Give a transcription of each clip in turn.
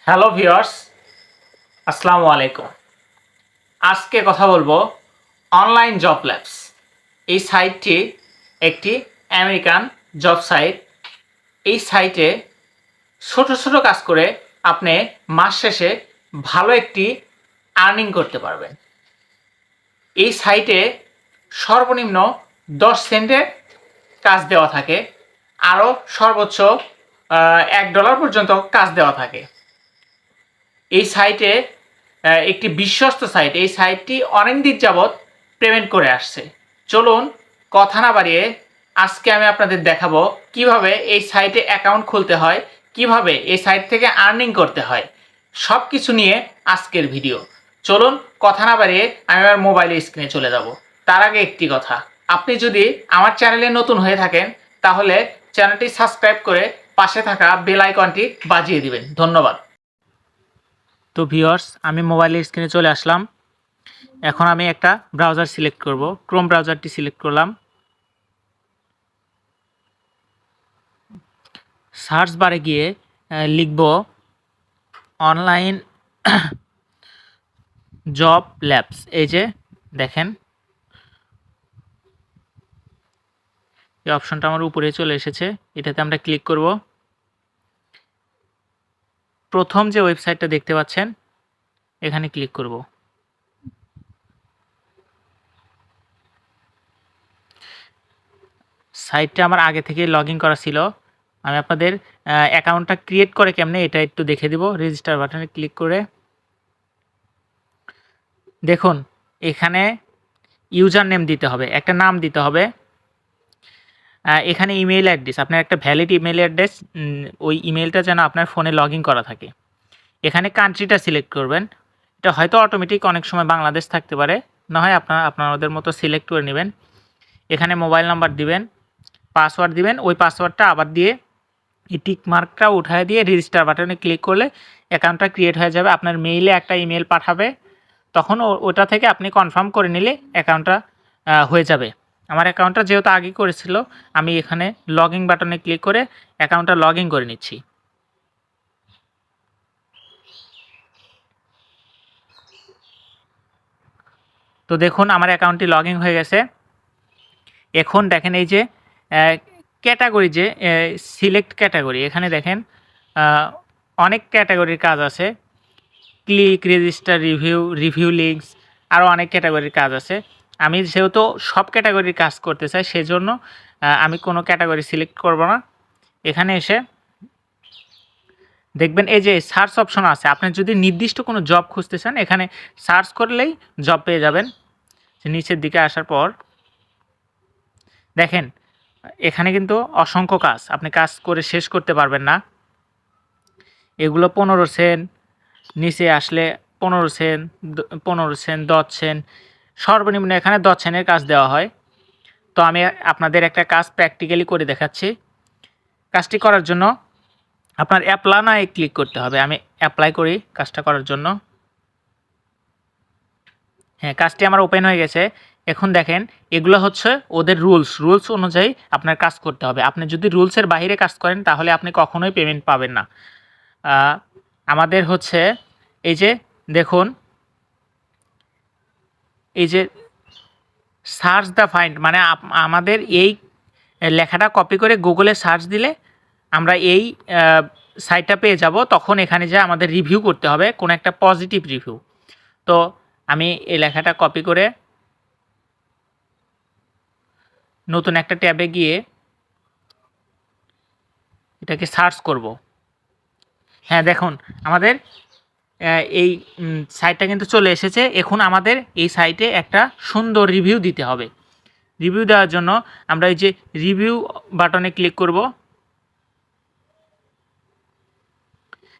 Hello viewers, আসসালামু আলাইকুম। আজকে কথা বলবো অনলাইন জব ল্যাবস। এই সাইটটি একটি আমেরিকান জব সাইট। এই সাইটে ছোট ছোট কাজ করে আপনি মাস শেষে ভালো একটি আর্নিং করতে পারবেন। এই সাইটে সর্বনিম্ন 10 সেন্টের কাজ দেওয়া থাকে, আরও সর্বোচ্চ $1 পর্যন্ত কাজ দেওয়া থাকে। এই সাইটে একটি বিশ্বস্ত সাইট। এই সাইটটি অনেক দিন যাবৎ পেমেন্ট করে আসছে। চলুন কথা না বাড়িয়ে আজকে আমি আপনাদের দেখাবো কিভাবে এই সাইটে অ্যাকাউন্ট খুলতে হয়, কিভাবে এই সাইট থেকে আর্নিং করতে হয়, সব কিছু নিয়ে আজকের ভিডিও। চলুন কথা না বাড়িয়ে আমি আমার মোবাইলের স্ক্রিনে চলে যাব। তার আগে একটি কথা, আপনি যদি আমার চ্যানেলে নতুন হয়ে থাকেন তাহলে চ্যানেলটি সাবস্ক্রাইব করে পাশে থাকা বেল আইকনটি বাজিয়ে দিবেন। ধন্যবাদ। তো ভিউয়ার্স, আমি মোবাইলের স্ক্রিনে চলে আসলাম। এখন আমি একটা ব্রাউজার সিলেক্ট করব। ক্রোম ব্রাউজারটি সিলেক্ট করলাম। সার্চ বারে গিয়ে লিখব অনলাইন জব ল্যাবস। এই যে দেখেন, এই অপশনটা আমার উপরে চলে এসেছে। এটাতে আমরা ক্লিক করব। প্রথম যে ওয়েবসাইটটা দেখতে পাচ্ছেন এখানে ক্লিক করব। সাইটটা আমার আগে থেকে লগ ইন করা ছিল। আমি আপনাদের অ্যাকাউন্টটা ক্রিয়েট করে কেমনে এটা একটু দেখে দিব। রেজিস্টার বাটনে ক্লিক করে দেখুন, এখানে ইউজার নেম দিতে হবে, একটা নাম দিতে হবে। এখানে ইমেল অ্যাড্রেস, আপনার একটা ভ্যালিড ইমেল অ্যাড্রেস, ওই ইমেলটা যেন আপনার ফোনে লগ ইন করা থাকে। এখানে কান্ট্রিটা সিলেক্ট করবেন। এটা হয়তো অটোমেটিক অনেক সময় বাংলাদেশ থাকতে পারে, না হয় আপনাদের মতো সিলেক্ট করে নেবেন। এখানে মোবাইল নাম্বার দিবেন, পাসওয়ার্ড দিবেন। ওই পাসওয়ার্ডটা আবার দিয়ে এই টিক মার্কটা উঠায় দিয়ে রেজিস্টার বাটনে ক্লিক করলে অ্যাকাউন্টটা ক্রিয়েট হয়ে যাবে। আপনার মেইলে একটা ইমেল পাঠাবে, তখন ওটা থেকে আপনি কনফার্ম করে নিলে অ্যাকাউন্টটা হয়ে যাবে। আমার অ্যাকাউন্টটা যেহেতু আগে করেছিল, আমি এখানে লগ ইন বাটনে ক্লিক করে অ্যাকাউন্টটা লগ ইন করে নিচ্ছি। তো দেখুন, আমার অ্যাকাউন্টটি লগ ইন হয়ে গেছে। এখন দেখেন এই যে ক্যাটাগরি, যে সিলেক্ট ক্যাটাগরি, এখানে দেখেন অনেক ক্যাটাগরির কাজ আছে। ক্লিক, রেজিস্টার, রিভিউ লিঙ্কস, আরও অনেক ক্যাটাগরির কাজ আছে। আমি যেহেতু সব ক্যাটাগরির কাজ করতে চাই, সেজন্য আমি কোনো ক্যাটাগরি সিলেক্ট করব না। এখানে এসে দেখবেন এই যে সার্চ অপশন আছে। আপনি যদি নির্দিষ্ট কোনো জব খুঁজতে চান, এখানে সার্চ করলেই জব পেয়ে যাবেন। নিচের দিকে আসার পর দেখেন এখানে কিন্তু অসংখ্য কাজ, আপনি কাজ করে শেষ করতে পারবেন না। এগুলো 15 সেন্ট, নিচে আসলে 15 সেন্ট, 15 সেন্ট, 10 সেন্ট, সর্বনিম্ন এখানে 10 সেন্টের কাজ দেওয়া হয়। তো আমি আপনাদের একটা কাজ প্র্যাকটিক্যালি করে দেখাচ্ছি। কাজটি করার জন্য আপনার অ্যাপ্লাই ক্লিক করতে হবে। আমি অ্যাপ্লাই করি কাজটা করার জন্য। হ্যাঁ, কাজটি আমার ওপেন হয়ে গেছে। এখন দেখেন এগুলো হচ্ছে ওদের রুলস অনুযায়ী আপনার কাজ করতে হবে। আপনি যদি রুলসের বাইরে কাজ করেন তাহলে আপনি কখনোই পেমেন্ট পাবেন না। আমাদের হচ্ছে এই যে দেখুন, এই যে সার্চ দ্য ফাইন্ড, মানে আমাদের এই লেখাটা কপি করে গুগলে সার্চ দিলে আমরা এই সাইটটা পেয়ে যাব। তখন এখানে যে আমাদের রিভিউ করতে হবে, কোনো একটা পজিটিভ রিভিউ। তো আমি এই লেখাটা কপি করে নতুন একটা ট্যাবে গিয়ে এটাকে সার্চ করব। হ্যাঁ দেখুন, আমাদের এই সাইটটা কিন্তু চলে এসেছে। এখন আমাদের এই সাইটে একটা সুন্দর রিভিউ দিতে হবে। রিভিউ দেওয়ার জন্য আমরা এই যে রিভিউ বাটনে ক্লিক করব।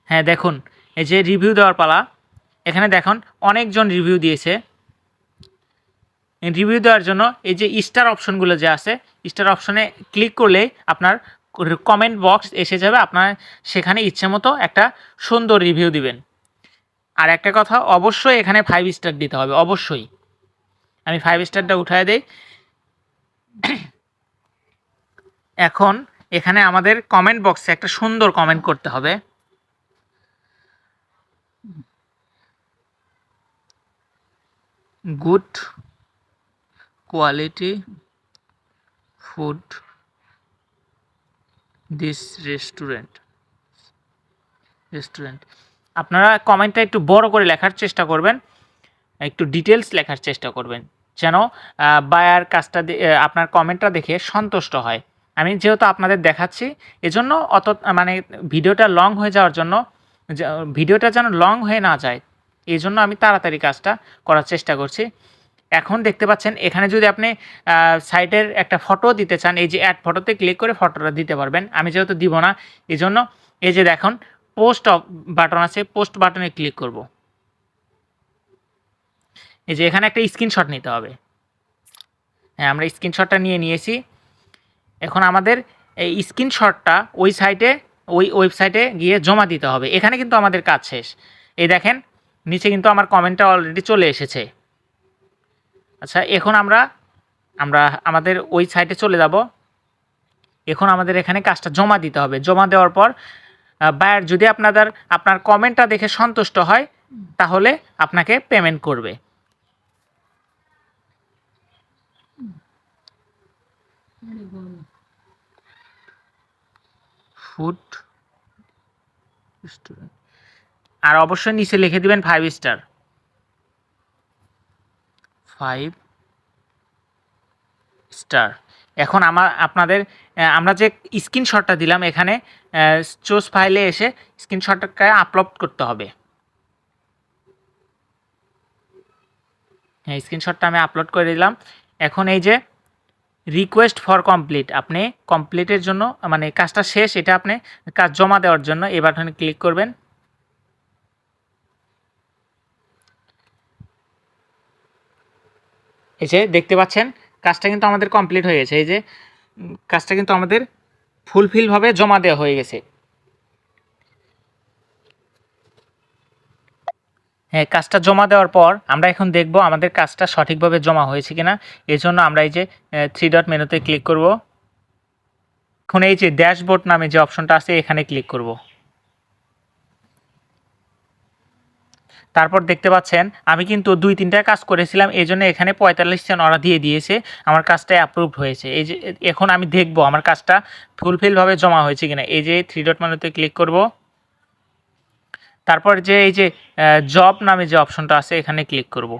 হ্যাঁ দেখুন, এই যে রিভিউ দেওয়ার পালা। এখানে দেখুন অনেকজন রিভিউ দিয়েছে। রিভিউ দেওয়ার জন্য এই যে স্টার অপশনগুলো যে আছে, স্টার অপশনে ক্লিক করলে আপনার কমেন্ট বক্স এসে যাবে। আপনার সেখানে ইচ্ছে মতো একটা সুন্দর রিভিউ দিবেন। আর একটা কথা, অবশ্যই এখানে 5 স্টার দিতে হবে, অবশ্যই। আমি 5 স্টারটা উঠায় দেই। এখন এখানে আমাদের কমেন্ট বক্সে একটা সুন্দর কমেন্ট করতে হবে। Good quality food this restaurant. আপনারা কমেন্টটা একটু বড় করে লেখার চেষ্টা করবেন, একটু ডিটেলস লেখার চেষ্টা করবেন, যেন বায়ার কাজটা আপনার কমেন্টটা দেখে সন্তুষ্ট হয়। আমি যেহেতু আপনাদের দেখাচ্ছি এজন্য অত মানে ভিডিওটা লং হয়ে যাওয়ার জন্য, ভিডিওটা যেন লং হয়ে না যায় এই জন্য আমি তাড়াতাড়ি কাজটা করার চেষ্টা করছি। এখন দেখতে পাচ্ছেন এখানে যদি আপনি সাইটের একটা ফটো দিতে চান, এই যে অ্যাড ফটোতে ক্লিক করে ফটোটা দিতে পারবেন। আমি যেহেতু দিব না এই জন্য এই যে দেখুন পোস্ট বাটন আছে, পোস্ট বাটনে ক্লিক করব। এই যে এখানে একটা স্ক্রিনশট নিতে হবে। হ্যাঁ, আমরা স্ক্রিনশটটা নিয়েছি। এখন আমাদের এই স্ক্রিনশটটা ওই ওয়েবসাইটে গিয়ে জমা দিতে হবে। এখানে কিন্তু আমাদের কাজ শেষ। এই দেখেন নিচে কিন্তু আমার কমেন্টটা অলরেডি চলে এসেছে। আচ্ছা, এখন আমরা আমাদের ওই সাইটে চলে যাব। এখন আমাদের এখানে কাজটা জমা দিতে হবে। জমা দেওয়ার পর বায়ার যদি আপনার কমেন্টটা দেখে সন্তুষ্ট হয় তাহলে আপনাকে পেমেন্ট করবে। ফুড রেস্টুরেন্ট, আর অবশ্যই নিচে লিখে দিবেন 5 স্টার। 5 স্টার। এখন আপনাদের আমরা যে স্ক্রিনশটটা দিলাম এখানে চুজ ফাইলে এসে স্ক্রিনশটটাকে আপলোড করতে হবে। হ্যাঁ, স্ক্রিনশটটা আমি আপলোড করে দিলাম। এখন এই যে রিকোয়েস্ট ফর কমপ্লিট, আপনি কমপ্লিটের জন্য মানে কাজটা শেষ, এটা আপনি কাজ জমা দেওয়ার জন্য এই বাটনে ক্লিক করবেন। এই যে দেখতে পাচ্ছেন কাজটা কিন্তু আমাদের কমপ্লিট হয়ে গেছে। এই যে কাজটা কিন্তু আমাদের ফুলফিলভাবে জমা দেওয়া হয়ে গেছে। হ্যাঁ, কাজটা জমা দেওয়ার পর আমরা এখন দেখব আমাদের কাজটা সঠিকভাবে জমা হয়েছে কিনা। এই জন্য আমরা এই যে 3 ডট মেনুতে ক্লিক করব। এখন এই যে ড্যাশবোর্ড নামে যে অপশনটা আছে এখানে ক্লিক করব। তারপর দেখতে পাচ্ছেন আমি কিন্তু 2-3টা কাজ করেছিলাম, এই জন্য এখানে 45 সেন্ট ওরা দিয়ে দিয়েছে, আমার কাজটা অ্যাপ্রুভড হয়েছে। এই যে এখন আমি দেখব আমার কাজটা ফুলফিলভাবে জমা হয়েছে কিনা। এই যে 3 ডট মেনুতে ক্লিক করব। তারপর যে এই যে জব নামে যে অপশনটা আছে এখানে ক্লিক করব।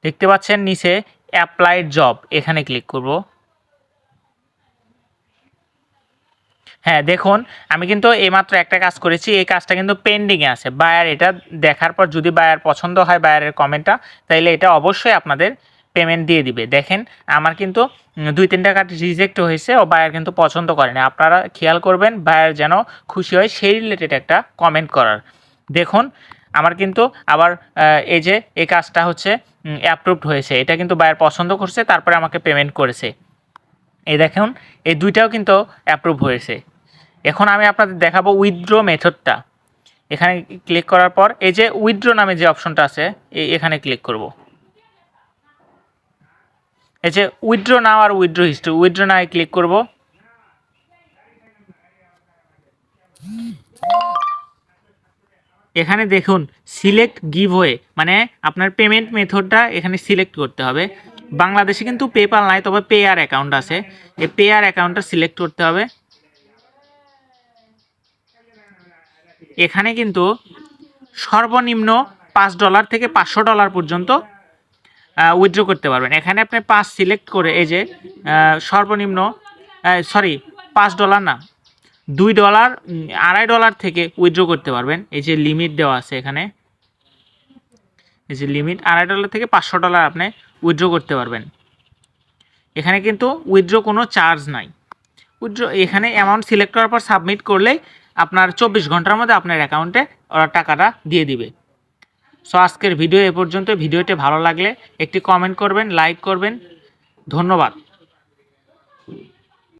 দেখতে পাচ্ছেন নিচে অ্যাপ্লাইড জব, এখানে ক্লিক করব। হ্যাঁ, দেখুন আমি কিন্তু এইমাত্র একটা কাজ করেছি, এই কাজটা কিন্তু পেন্ডিংয়ে আছে। বায়ার এটা দেখার পর যদি বায়ার পছন্দ হয় বায়ারের কমেন্টটা, তাইলে এটা অবশ্যই আপনাদের পেমেন্ট দিয়ে দিবে। দেখেন আমার কিন্তু 2-3টা কাজ রিজেক্ট হয়েছে, ও বায়ার কিন্তু পছন্দ করেনি। আপনারা খেয়াল করবেন বায়ার যেন খুশি হয় সেই রিলেটেড একটা কমেন্ট করার। দেখুন আমার কিন্তু আবার এই যে এই কাজটা হচ্ছে অ্যাপ্রুভড হয়েছে, এটা কিন্তু বায়ার পছন্দ করছে, তারপরে আমাকে পেমেন্ট করেছে। এই দেখুন এই দুইটাও কিন্তু অ্যাপ্রুভ হয়েছে। এখন আমি আপনাদের দেখাবো উইথড্র মেথডটা। এখানে ক্লিক করার পর এই যে উইথড্র নামে যে অপশনটা আছে এখানে ক্লিক করব। এই যে উইথড্র নাও আর withdraw history, withdraw now click করব। এখানে দেখুন সিলেক্ট গিভওয়ে, মানে আপনার পেমেন্ট মেথডটা এখানে সিলেক্ট করতে হবে। বাংলাদেশে কিন্তু পেপাল নাই, তবে পেয়ার অ্যাকাউন্ট আছে, এই পেয়ার অ্যাকাউন্টটা সিলেক্ট করতে হবে। এখানে কিন্তু সর্বনিম্ন $5 থেকে $500 পর্যন্ত উইথড্র করতে পারবেন। এখানে আপনি 5 সিলেক্ট করে এই যে সর্বনিম্ন $5 না, $2 $2.5 থেকে উইথড্র করতে পারবেন। এই যে লিমিট দেওয়া আছে এখানে, এই যে লিমিট $2.5 থেকে $500 আপনি উইথড্র করতে পারবেন। এখানে কিন্তু উইথড্র কোনো চার্জ নাই। উইথড্র এখানে অ্যামাউন্ট সিলেক্ট করার পর সাবমিট করলেই আপনার 24 ঘন্টার মধ্যে আপনার অ্যাকাউন্টে ওরা টাকাটা দিয়ে দিবে। সো আজকের ভিডিও এ পর্যন্ত। ভিডিওটি ভালো লাগলে একটি কমেন্ট করবেন, লাইক করবেন। ধন্যবাদ।